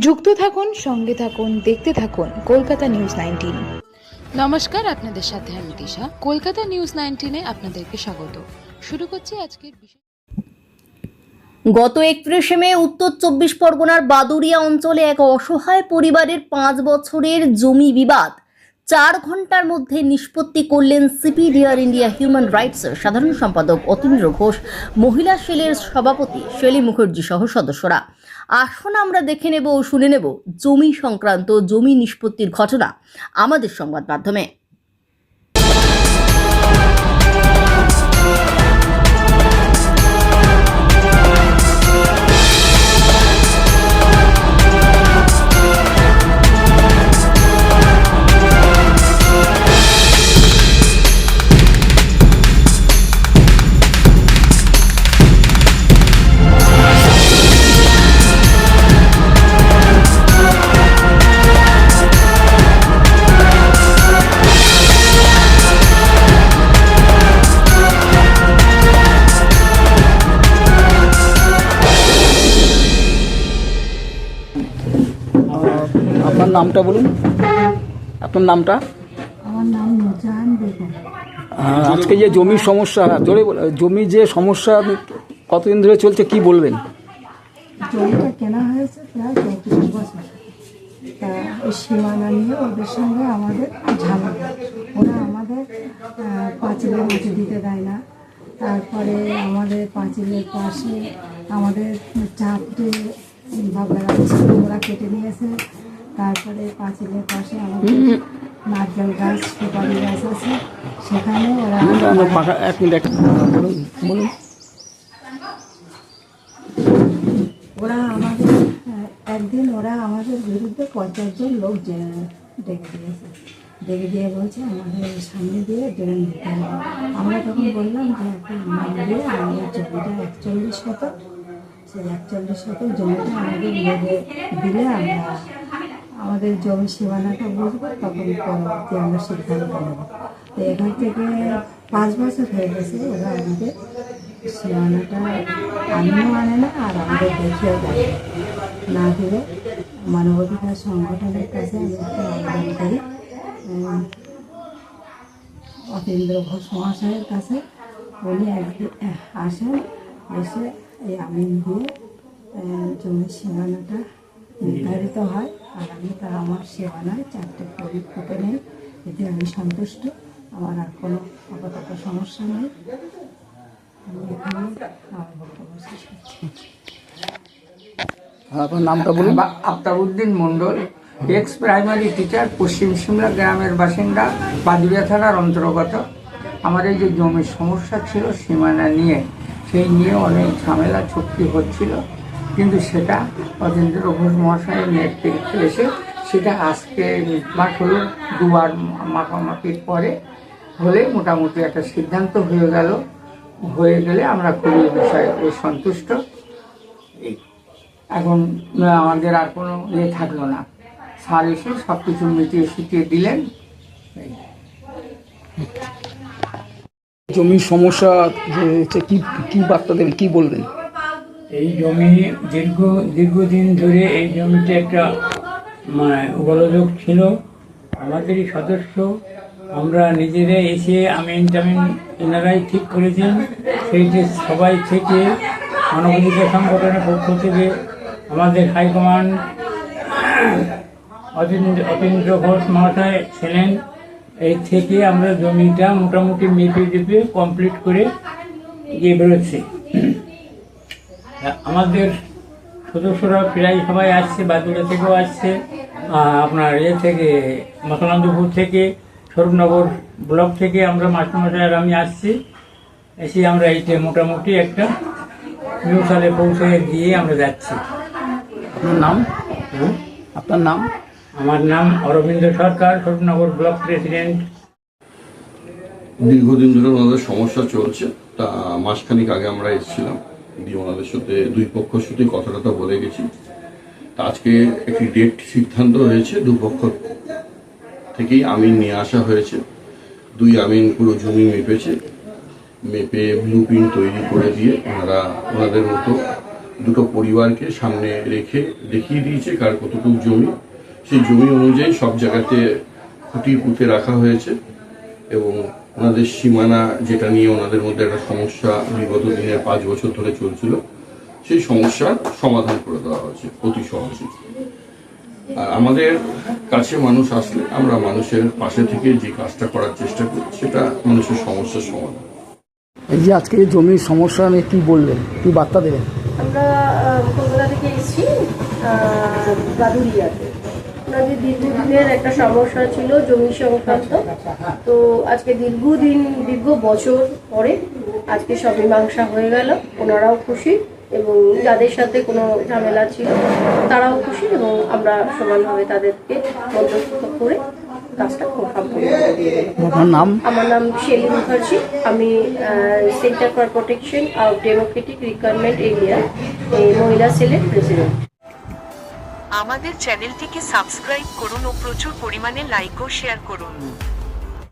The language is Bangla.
যুক্ত থাকুন, সঙ্গে থাকুন, দেখতে থাকুন কলকাতা নিউজ 19। নমস্কার, আপনাদের সাথে আমি দিশা। কলকাতা নিউজ 19-এ আপনাদেরকে স্বাগত। শুরু করছি আজকের বিষয়। গত 31শে মে উত্তর 24 পরগনার বাদুড়িয়া অঞ্চলে এক অসহায় পরিবারের 5 বছরের জমি বিবাদ 4 ঘন্টার মধ্যে নিষ্পত্তি করলেন সিপিডিআর ইন্ডিয়া হিউম্যান রাইটসের সাধারণ সম্পাদক অতীন্দ্র ঘোষ, মহিলা সেলের সভাপতি শেলী মুখার্জি সহ সদস্যরা। আসুন আমরা দেখে নেব ও শুনে নেব জমি সংক্রান্ত জমি নিষ্পত্তির ঘটনা আমাদের সংবাদ মাধ্যমে। আপনার নামটা বলুন। আপনার নামটা? আমার নাম নুরজাহান বেগম। আজকে যে জমির সমস্যা, জমি যে সমস্যা কতদিন ধরে চলছে কি বলবেন? জমিটা কেনা হয়েছে প্রায় 34 বছর। তা ওই সীমানা নিয়ে ওদের সঙ্গে আমাদের ঝামেলা। ওরা আমাদের পাঁচিলের মাটি দিতে দেয় না। তারপরে আমাদের পাঁচিলের পাশে আমাদের চারটে বাবলা গাছ ছিল, ওরা কেটে নিয়েছে। তারপরে পাঁচিলের পাশে আমাদের নারকেল গাছ, সুপারি গাছ আছে, সেখানে ওরা এক মিনিট বলুন। ওরা আমাদের একদিন ওরা আমাদের বিরুদ্ধে 50 জন লোক ডেকে দিয়েছে। ডেকে দিয়ে বলছে আমাদের সামনে দিয়ে ড্রেন দিতে হবে। আমরা তখন বললাম যে এখন নাম দিয়ে আমাদের জমিটা 41 শতক, সেই 41 শতক জমিটা আমাদের লেগে দিলে আমরা আমাদের জমি সীমানাটা বুঝবো, তখন পরবর্তী আমরা সিদ্ধান্ত নেব। তো এখান থেকে 5 বছর হয়ে গেছে ওরা আমাদের সীমানাটা আমিও আনে না, আর আমাদের দেখিয়েও দেয় না। দিলে মানবাধিকার সংগঠনের কাছে আমি একটা আবেদন করি, অতীন্দ্র ঘোষ মহাশয়ের কাছে। উনি একদিন আসেন, এসে এই আমিন দিয়ে জমির সীমানাটা নির্ধারিত হয়, আর আমি তা আমার সীমানায় 4টে প্রদীপ ফুটে নেই। এতে আমি সন্তুষ্ট। আমার আর কোনো আপাতত সমস্যা নেই। আমি এখানে আমার বক্তব্য শেষ করছি। আপনার নামটা বলুন। আফতাবউদ্দিন মণ্ডল, এক্স প্রাইমারি টিচার, পশ্চিম সিমলা গ্রামের বাসিন্দা, বাদুড়িয়া থানার অন্তর্গত। আমাদের যে জমির সমস্যা ছিল সীমানা নিয়ে, সেই নিয়ে অনেক ঝামেলা চুক্তি হচ্ছিল, কিন্তু সেটা অতীন্দ্র ঘোষ মহাশয়ের নেতৃত্বে এসে সেটা আজকে মিটমাট হলো। 2বার মাখামাখির পরে হলে মোটামুটি একটা সিদ্ধান্ত হয়ে গেলে আমরা খুবই বিষয়ে সন্তুষ্ট। এখন আমাদের আর কোনো থাকলো না। স্যার এসে সব কিছু মিটিয়ে দিলেন। জমির সমস্যা যে কি বার্তা দেবেন, কি বলবেন? এই জমি দীর্ঘদিন ধরে এই জমিতে একটা গোলযোগ ছিল। আমাদেরই সদস্য আমরা নিজেরা এসে আমিন টামিন এনারাই ঠিক করেছেন। সেইটি সবাই থেকে মানবাধিকার সংগঠনের পক্ষ থেকে আমাদের হাইকমান্ড অতীন্দ্র ঘোষ মহাশয় ছিলেন। এই থেকে আমরা জমিটা মোটামুটি মেপে কমপ্লিট করে গিয়ে বেরোচ্ছি। আমাদের সদস্যরা প্রায় সবাই আসছে, বাদুড়া থেকেও আসছে, আপনার থেকে মতনন্দপুর থেকে, স্বরূপনগর ব্লক থেকে আমরা মাস্টারমশাই আর আমি আসছি। এসে আমরা এইটা মোটামুটি একটা মিউসালে পৌঁছে দিয়ে আমরা যাচ্ছি। আপনার নাম? আপনার নাম? আমার নাম অরবিন্দ সরকার, স্বরূপনগর ব্লক প্রেসিডেন্ট। দীর্ঘদিন ধরে ওনাদের সমস্যা চলছে, তা মাসখানিক আগে আমরা এসেছিলাম, দিয়ে ওনাদের সাথে দুই পক্ষের সাথে কথাটা বলে গেছি। তা আজকে একটি ডেট সিদ্ধান্ত হয়েছে, দুপক্ষ থেকেই আমিন নিয়ে আসা হয়েছে। 2 আমিন পুরো জমি মেপে ব্লু প্রিন্ট তৈরি করে দিয়ে ওনারা ওনাদের মতো দুটো পরিবারকে সামনে রেখে দেখিয়ে দিয়েছে কার কতটুকু জমি। সেই জমি অনুযায়ী সব জায়গাতে খুঁটি পুঁতে রাখা হয়েছে এবং ওনাদের সীমানা যেটা নিয়ে ওনাদের মধ্যে একটা সমস্যা বিগত দিনের 5 বছর ধরে চলছিল, সেই সমস্যার সমাধান করে দেওয়া হয়েছে অতি সহজে। আর আমাদের কাছে মানুষ আসলে আমরা মানুষের পাশে থেকে যে কাজটা করার চেষ্টা করি সেটা মানুষের সমস্যার সমাধান। এই যে আজকে এই জমির সমস্যা নিয়ে কী বলবেন, কী বার্তা দেবেন? আমরা কলকাতা থেকে এসেছি বাদুড়িয়াতে। ওনাদের দীর্ঘদিনের একটা সমস্যা ছিল জমি সংক্রান্ত, তো আজকে দীর্ঘ বছর পরে আজকে সব মীমাংসা হয়ে গেল। ওনারাও খুশি এবং যাদের সাথে কোনো ঝামেলা ছিল তারাও খুশি এবং আমরা সমানভাবে তাদেরকে মধ্যস্থ করে কাজটা সম্পূর্ণ করে দিয়ে গেলাম। আপনার নাম? আমার নাম শেলি মুখার্জি। আমি centre for protection of Democratic requirement area মহিলা সেলের প্রেসিডেন্ট। আমাদের চ্যানেলটিকে সাবস্ক্রাইব করুন ও প্রচুর পরিমাণে লাইক ও শেয়ার করুন।